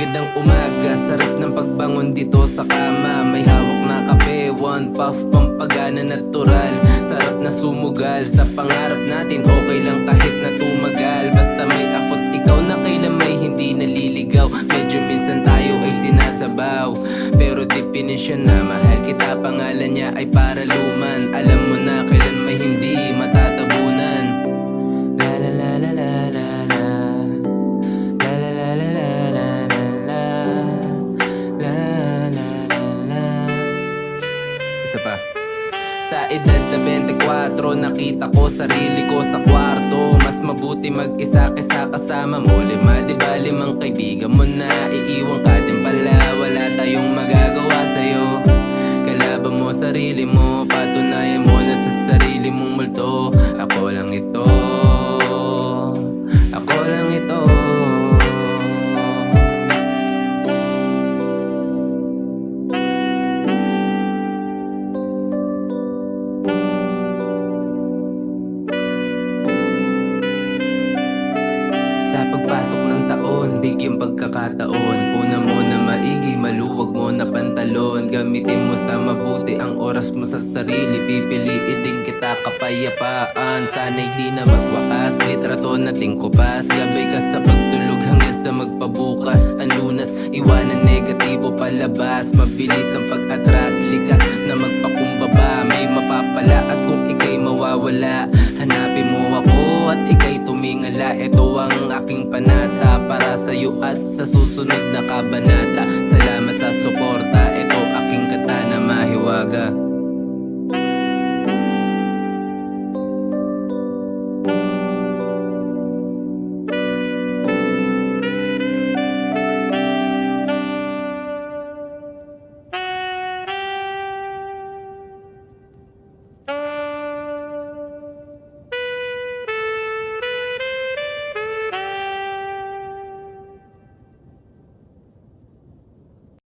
Magandang umaga, sarap ng pagbangon dito sa kama. May hawak na kape, one puff, pampagana natural. Sarap na sumugal sa pangarap natin, okay lang kahit na tumagal. Basta may ako't ikaw na kailan may hindi naliligaw. Medyo minsan tayo ay sinasabaw, pero definition na mahal kita, pangalan niya ay paraluman. Alam mo na kailan may hindi matatabunan. La la la la la la la. La la la la la la la la. La la la la. Isa pa. Sa edad na 24, nakita ko sarili ko sa kwarto. Mas mabuti mag-isa kaysa kasama mo. Lima, di ba limang kaibigan mo na iiwan ka din pala. Wala tayong magagawa sa'yo. Kalaban mo sarili mo, patunayan mo na sa sarili mong multo. Ako lang ito, ako lang ito. Sa pagpasok ng taon, bigyan pagkakataon. Una mo na maigi, maluwag mo na pantalon. Gamitin mo sa mabuti ang oras mo sa sarili. Pipiliin din kita kapayapaan. Sana'y di na magwakas, litrato nating kupas. Gabay ka sa pagtulog hanggang sa magpabukas. Ang lunas, iwanan negatibo palabas. Mabilis ang pag-atras, likas na magpakumbaba. May mapapala at kung ika'y mawawala, hanapin mo ako at ika'y tumingala. Ito ang aking panata para sa'yo at sa susunod na kabanata.